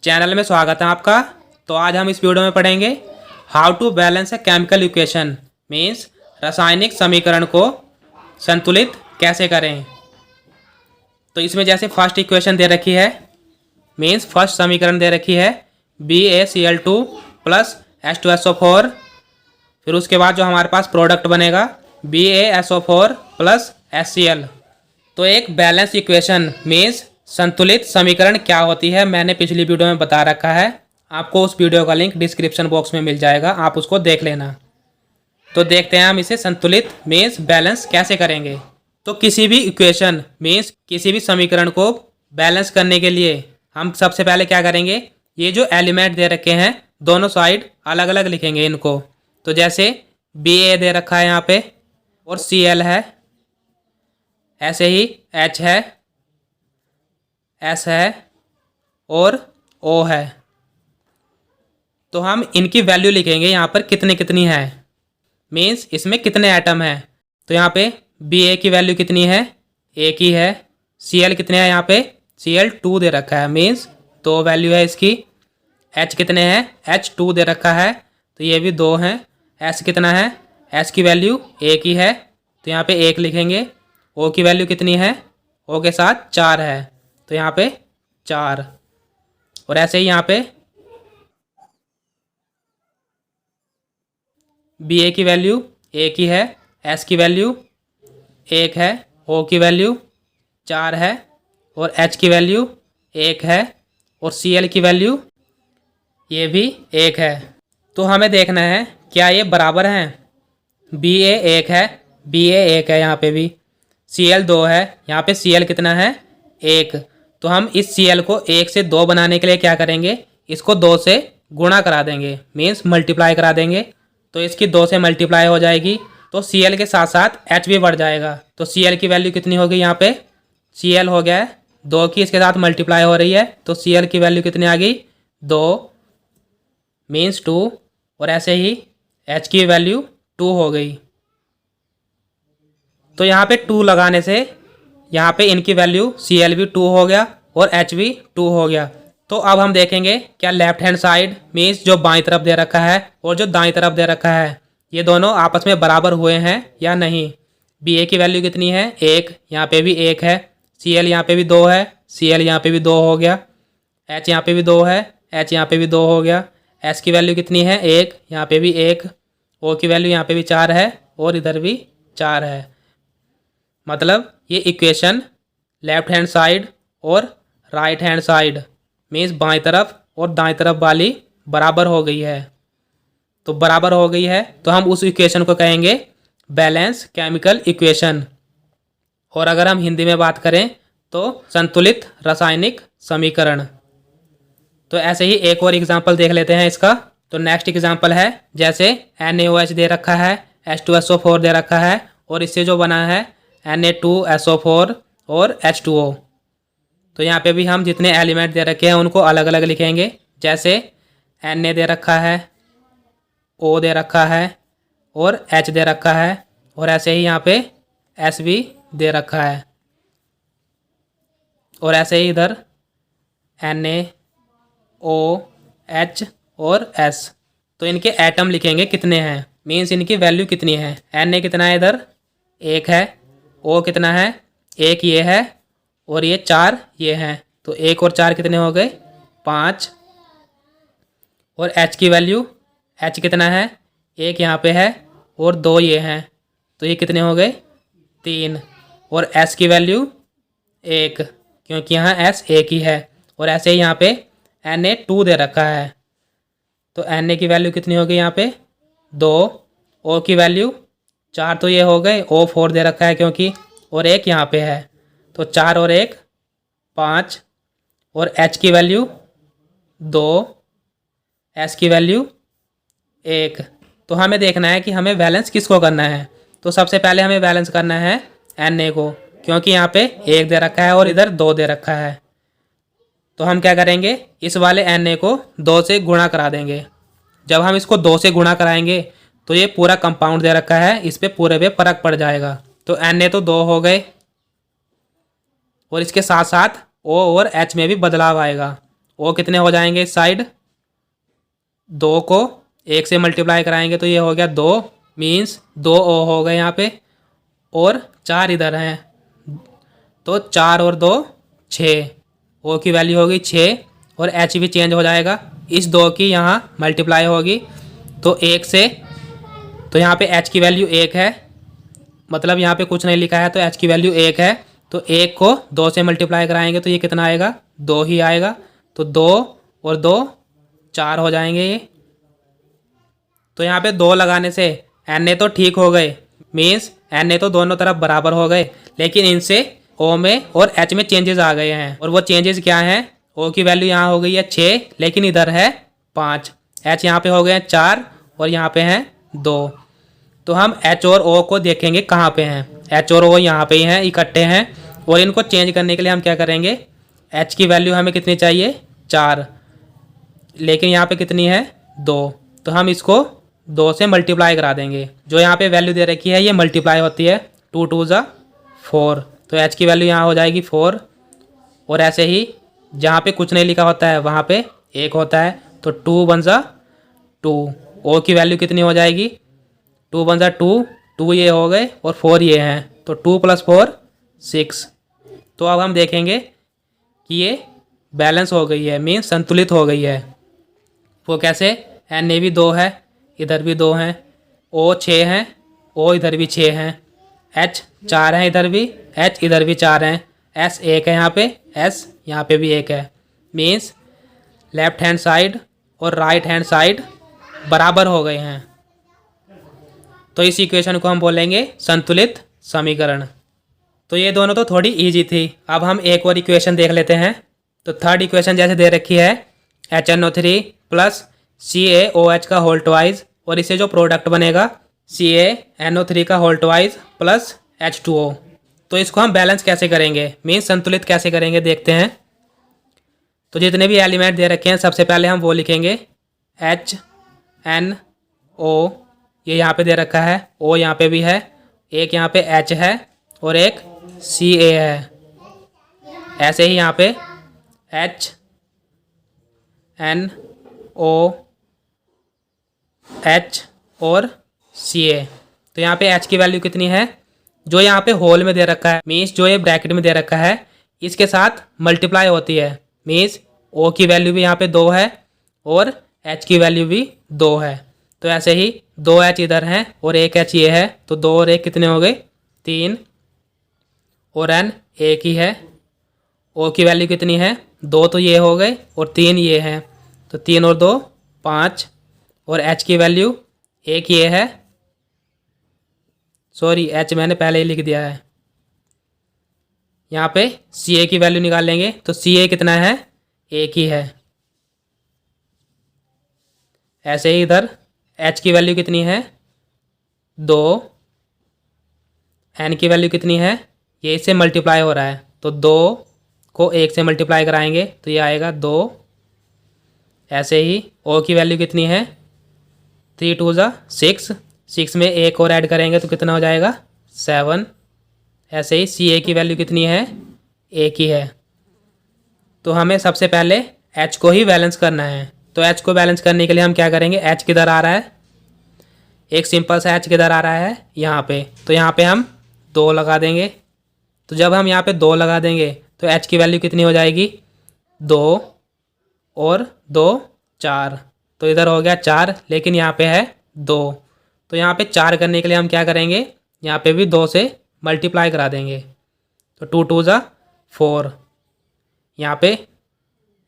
Channel में स्वागत है आपका। तो आज हम इस वीडियो में पढ़ेंगे how to balance a chemical equation means रासायनिक समीकरण को संतुलित कैसे करें। तो इसमें जैसे फर्स्ट इक्वेशन दे रखी है मीन्स फर्स्ट समीकरण दे रखी है BaCl2 प्लस H2SO4। फिर उसके बाद जो हमारे पास प्रोडक्ट बनेगा BaSO4 प्लस HCl। तो एक बैलेंस इक्वेशन मीन्स संतुलित समीकरण क्या होती है मैंने पिछली वीडियो में बता रखा है। आपको उस वीडियो का लिंक डिस्क्रिप्शन बॉक्स में मिल जाएगा, आप उसको देख लेना। तो देखते हैं हम इसे संतुलित मीन्स बैलेंस कैसे करेंगे। तो किसी भी इक्वेशन मीन्स किसी भी समीकरण को बैलेंस करने के लिए हम सबसे पहले क्या करेंगे, ये जो एलिमेंट दे रखे हैं दोनों साइड अलग अलग लिखेंगे इनको। तो जैसे Ba दे रखा है यहाँ पे और Cl है, ऐसे ही H है, S है और O है। तो हम इनकी वैल्यू लिखेंगे यहाँ पर कितनी कितनी है मीन्स इसमें कितने एटम हैं। तो यहाँ पे Ba की वैल्यू कितनी है, एक ही है। Cl कितने हैं, यहाँ पे Cl2 दे रखा है मीन्स दो वैल्यू है इसकी। H कितने हैं, H2 दे रखा है तो ये भी दो हैं। S कितना है, S की वैल्यू एक ही है तो यहाँ पे एक लिखेंगे। O की वैल्यू कितनी है, O के साथ 4 है तो यहाँ पे 4। और ऐसे ही यहाँ पे Ba की वैल्यू एक ही है, S की वैल्यू एक है, O की वैल्यू 4 है और H की वैल्यू एक है और Cl की वैल्यू ये भी एक है। तो हमें देखना है क्या ये बराबर हैं। Ba एक है, Ba एक है, यहाँ पे भी Cl 2 है, यहाँ पे Cl कितना है, एक। तो हम इस Cl को एक से दो बनाने के लिए क्या करेंगे, इसको 2 से गुणा करा देंगे मीन्स मल्टीप्लाई करा देंगे। तो इसकी 2 से मल्टीप्लाई हो जाएगी तो Cl के साथ साथ H भी बढ़ जाएगा। तो Cl की वैल्यू कितनी होगी, यहाँ पे Cl हो गया है 2 की इसके साथ मल्टीप्लाई हो रही है तो Cl की वैल्यू कितनी आ गई, 2 मीन्स 2। और ऐसे ही H की वैल्यू 2 हो गई। तो यहाँ पे 2 लगाने से यहाँ पे इनकी वैल्यू Cl भी 2 हो गया और H भी 2 हो गया। तो अब हम देखेंगे क्या लेफ्ट हैंड साइड मीन्स जो बाईं तरफ दे रखा है और जो दाईं तरफ दे रखा है ये दोनों आपस में बराबर हुए हैं या नहीं। Ba की वैल्यू कितनी है, एक, यहाँ पे भी एक है। Cl यहाँ पे भी 2 है, Cl यहाँ पे भी 2 हो गया। H यहाँ पे भी 2 है, H यहाँ पे भी 2 हो गया। S की वैल्यू कितनी है, एक, यहाँ पे भी एक। O की वैल्यू यहाँ पे भी 4 है और इधर भी 4 है। मतलब ये इक्वेशन लेफ्ट हैंड साइड और राइट हैंड साइड मीन्स बाईं तरफ और दाईं तरफ वाली बराबर हो गई है। तो बराबर हो गई है तो हम उस इक्वेशन को कहेंगे बैलेंस केमिकल इक्वेशन। और अगर हम हिंदी में बात करें तो संतुलित रासायनिक समीकरण। तो ऐसे ही एक और एग्जाम्पल देख लेते हैं इसका। तो नेक्स्ट एग्जाम्पल है जैसे NaOH दे रखा है, H2SO4 दे रखा है और इससे जो बना है Na2SO4 और H2O। तो यहाँ पे भी हम जितने एलिमेंट दे रखे हैं उनको अलग अलग लिखेंगे। जैसे Na दे रखा है, O दे रखा है और H दे रखा है और ऐसे ही यहाँ पे S भी दे रखा है। और ऐसे ही इधर Na, O, H और S। तो इनके एटम लिखेंगे कितने हैं मीन्स इनकी वैल्यू कितनी है। Na कितना है, इधर एक है। O कितना है, एक ये है और ये 4 ये हैं। तो 1 और 4 कितने हो गए, 5। और H की वैल्यू, H कितना है, एक यहाँ पे है और 2 ये हैं तो ये कितने हो गए, 3। और S की वैल्यू एक क्योंकि यहाँ S एक ही है। और ऐसे ही यहाँ पे Na2 दे रखा है तो Na की वैल्यू कितनी हो गई, यहाँ पे 2। O की वैल्यू 4 तो ये हो गए, O 4 दे रखा है क्योंकि, और एक यहाँ पे है तो 4 और 1 5। और H की वैल्यू 2, S की वैल्यू 1। तो हमें देखना है कि हमें बैलेंस किसको करना है। तो सबसे पहले हमें बैलेंस करना है Na को क्योंकि यहाँ पे 1 दे रखा है और इधर 2 दे रखा है। तो हम क्या करेंगे, इस वाले Na को 2 से गुणा करा देंगे। जब हम इसको 2 से गुणा कराएंगे तो ये पूरा कंपाउंड दे रखा है, इस पे पूरे पे फर्क पड़ जाएगा। तो Na तो 2 हो गए और इसके साथ साथ O और H में भी बदलाव आएगा ओ कितने हो जाएंगे इस साइड, 2 को 1 से मल्टीप्लाई कराएंगे तो ये हो गया 2, मीन्स 2 ओ हो गए यहाँ पे, और 4 इधर हैं, तो 4 और 2 6, ओ की वैल्यू होगी 6, और एच भी चेंज हो जाएगा, इस 2 की यहाँ मल्टीप्लाई होगी तो 1 से, तो यहाँ पे एच की वैल्यू 1 है, मतलब यहाँ पे कुछ नहीं लिखा है तो एच की वैल्यू 1 है, तो 1 को 2 से मल्टीप्लाई कराएंगे तो ये कितना आएगा, 2 ही आएगा, तो 2 और 2 4 हो जाएंगे ये। तो यहाँ पे 2 लगाने से एन ए तो ठीक हो गए, मीन्स एन ए तो दोनों तरफ बराबर हो गए, लेकिन इनसे ओ में और एच में चेंजेस आ गए हैं, और वो चेंजेस क्या हैं, ओ की वैल्यू यहाँ हो गई है 6, लेकिन इधर है 5, एच यहाँ पे हो गए हैं 4 और यहाँ पे हैं 2। तो हम एच और ओ को देखेंगे कहाँ पे हैं, एच और ओ यहाँ पे ही हैं, इकट्ठे हैं, और इनको चेंज करने के लिए हम क्या करेंगे, एच की वैल्यू हमें कितनी चाहिए 4, लेकिन यहाँ पे कितनी है 2, तो हम इसको 2 से मल्टीप्लाई करा देंगे, जो यहाँ पे वैल्यू दे रखी है ये मल्टीप्लाई होती है, 2 2 ज़ा 4, तो एच की वैल्यू यहाँ हो जाएगी 4, और ऐसे ही जहाँ पे कुछ नहीं लिखा होता है वहाँ पे 1 होता है, तो 2 1 ज़ा 2, ओ की वैल्यू कितनी हो जाएगी, 2 1 ज़ा 2, 2 ये हो गए और 4 ये हैं, तो 2 + 4 6। तो अब हम देखेंगे कि ये बैलेंस हो गई है, मीन्स संतुलित हो गई है। वो कैसे, एन ए भी 2 है, इधर भी 2 हैं, ओ 6 हैं, ओ इधर भी 6 हैं, एच 4 हैं इधर भी, एच इधर भी 4 हैं, एस 1 है यहाँ पे, एस यहाँ पे भी 1 है, मीन्स लेफ्ट हैंड साइड और राइट हैंड साइड बराबर हो गए हैं। तो इस इक्वेशन को हम बोलेंगे संतुलित समीकरण। तो ये दोनों तो थोड़ी इजी थी, अब हम एक और इक्वेशन देख लेते हैं। तो थर्ड इक्वेशन जैसे दे रखी है HNO3 + CaOH का होल ट्वाइस, और इससे जो प्रोडक्ट बनेगा CaNO3 का होल ट्वाइस + H2O। तो इसको हम बैलेंस कैसे करेंगे, मीन्स संतुलित कैसे करेंगे देखते हैं। तो जितने भी एलिमेंट दे रखे हैं सबसे पहले हम वो लिखेंगे HNO, ये यहाँ पे दे रखा है, O यहाँ पे भी है, एक यहाँ पे H है और एक Ca है, ऐसे ही यहाँ पे HNOH और Ca। तो यहाँ पे H की वैल्यू कितनी है, जो यहाँ पे होल में दे रखा है, मीन्स जो ये ब्रैकेट में दे रखा है इसके साथ मल्टीप्लाई होती है, मीन्स O की वैल्यू भी यहाँ पे 2 है और H की वैल्यू भी 2 है। तो ऐसे ही 2H इधर हैं और 1H ये है, तो 2 और 1 कितने हो गए 3, और N 1 ही है, O की वैल्यू कितनी है 2, तो ये हो गए और 3 ये है, तो 3 और 2 5, और H की वैल्यू 1 ये है, सॉरी H मैंने पहले ही लिख दिया है। यहाँ पे Ca की वैल्यू निकाल लेंगे तो Ca कितना है 1 ही है। ऐसे ही इधर H की वैल्यू कितनी है 2, N की वैल्यू कितनी है, ये इससे मल्टीप्लाई हो रहा है, तो 2 को 1 से मल्टीप्लाई कराएंगे तो ये आएगा 2। ऐसे ही O की वैल्यू कितनी है 3 2 ज़ा 6, 6 में 1 और ऐड करेंगे तो कितना हो जाएगा 7। ऐसे ही Ca की वैल्यू कितनी है 1 ही है। तो हमें सबसे पहले H को ही बैलेंस करना है, तो H को बैलेंस करने के लिए हम क्या करेंगे, H किधर आ रहा है, एक सिंपल सा H किधर आ रहा है यहाँ पे, तो यहाँ पे हम 2 लगा देंगे। तो जब हम यहाँ पे 2 लगा देंगे तो H की वैल्यू कितनी हो जाएगी 2 और 2 4, तो इधर हो गया 4, लेकिन यहाँ पे है 2, तो यहाँ पे 4 करने के लिए हम क्या करेंगे, यहाँ पे भी 2 से मल्टीप्लाई करा देंगे, तो 2 2 ज़ा 4। यहाँ पे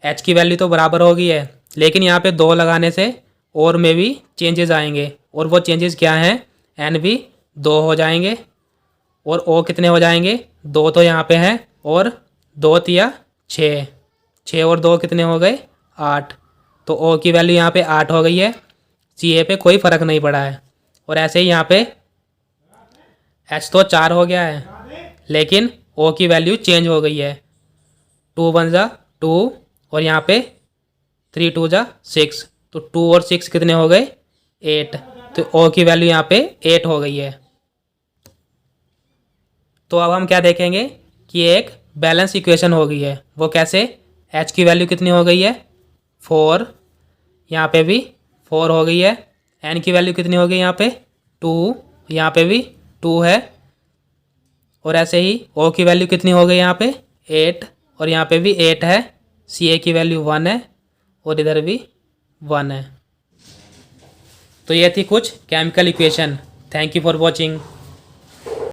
H की वैल्यू तो बराबर हो गई है, लेकिन यहाँ पे 2 लगाने से और में भी चेंजेस आएंगे, और वो चेंजेस क्या हैं, N भी 2 हो जाएंगे और O कितने हो जाएंगे 2, तो यहाँ पे हैं, और 2 तिया 6, 6 और 2 कितने हो गए 8, तो O की वैल्यू यहाँ पे 8 हो गई है, Ca पे कोई फ़र्क नहीं पड़ा है। और ऐसे ही यहाँ पे H तो 4 हो गया है, लेकिन O की वैल्यू चेंज हो गई है, 2 1 ज़ा 2 और यहाँ पे 3 2 ज़ा 6, तो 2 और 6 कितने हो गए 8, तो O की वैल्यू यहाँ पे 8 हो गई है। तो अब हम क्या देखेंगे कि एक बैलेंस इक्वेशन हो गई है, वो कैसे, एच की वैल्यू कितनी हो गई है 4, यहाँ पे भी 4 हो गई है। एन की वैल्यू कितनी हो गई यहाँ पे 2, यहाँ पे भी 2 है। और ऐसे ही ओ की वैल्यू कितनी हो गई यहाँ पे 8, और यहाँ पे भी 8 है। सी ए की वैल्यू 1 है और इधर भी 1 है। तो ये थी कुछ chemical equation. Thank you for watching.